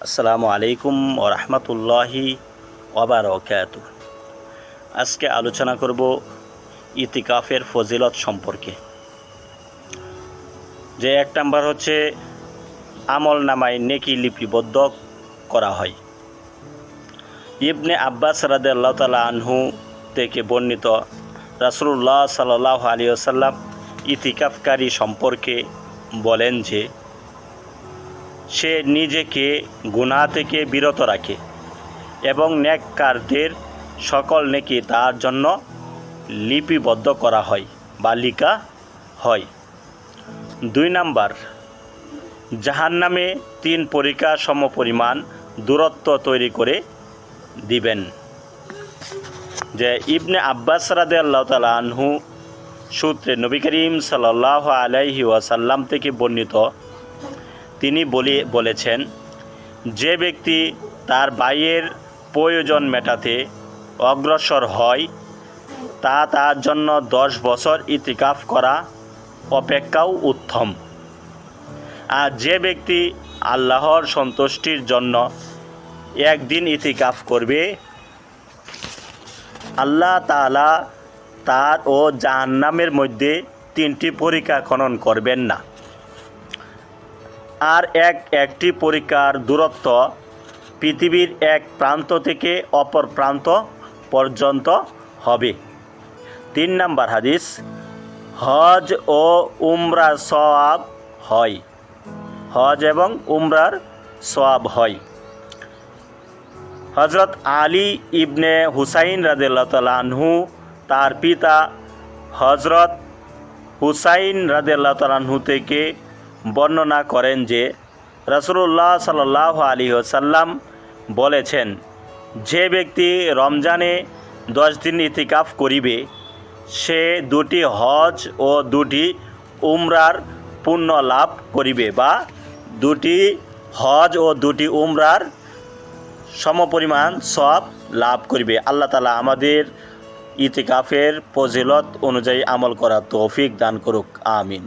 আসসালামু আলাইকুম ওয়া রাহমাতুল্লাহি ওয়া বারাকাতুহু। আজকে আলোচনা করব ইতিকাফের ফজিলত সম্পর্কে। যে এক নাম্বার হচ্ছে আমল নামায় নেকি লিপিবদ্ধ করা হয়। ইবনে আব্বাস রাদিয়াল্লাহু তাআলা আনহু থেকে বর্ণিত, রাসূলুল্লাহ সাল্লাল্লাহু আলাইহি ওয়াসাল্লাম ইতিকাফকারী সম্পর্কে বলেন যে সে নিজেকে গুনাহ থেকে বিরত রাখে এবং নেককারদের সকল নেকি তার জন্য লিপিবদ্ধ করা হয় বা লিখা হয়। 2 নাম্বার, জাহান্নামে 3 পরিখা সমপরিমাণ দূরত্ব তৈরি করে দিবেন। যে ইবনে আব্বাস রাদিয়াল্লাহু তাআলা আনহু সূত্রে নবী করিম সাল্লাল্লাহু আলাইহি ওয়াসাল্লাম থেকে বর্ণিত, তিনি বলেছেন, যে ব্যক্তি তার ভাইয়ের প্রয়োজন মেটাতে অগ্রসর হয় তা তার জন্য 10 বছর ইতিকাফ করা অপেক্ষাও উত্তম। আর যে ব্যক্তি আল্লাহর সন্তুষ্টির জন্য একদিন ইতিকাফ করবে, আল্লাহ তাআলা তার ও জাহান্নামের মধ্যে 3টি পরিখা খনন করবেন না। আর একটি পরিখার দূরত্ব পৃথিবীর এক প্রান্ত থেকে অপর প্রান্ত পর্যন্ত হবে। 3 নাম্বার হাদিস, হজ ও উমরার সওয়াব হয়। হজ এবং উমরার সওয়াব হয়। হযরত আলী ইবনে হুসাইন রাদিয়াল্লাহু তাআলা আনহু তার পিতা হযরত হুসাইন রাদিয়াল্লাহু তাআলা আনহু থেকে বর্ণনা করেন যে রাসূলুল্লাহ সাল্লাল্লাহু আলাইহি ওয়াসাল্লাম বলেছেন, যে ব্যক্তি রমজানে 10 দিন ইতিকাফ করিবে সে 2টি হজ ও 2টি উমরার পুণ্য লাভ করিবে বা 2টি হজ ও 2টি উমরার সমপরিমাণ সওয়াব লাভ করিবে। আল্লাহ তাআলা আমাদের ইতিকাফের ফজিলত অনুযায়ী আমল করার তৌফিক দান করুক। আমিন।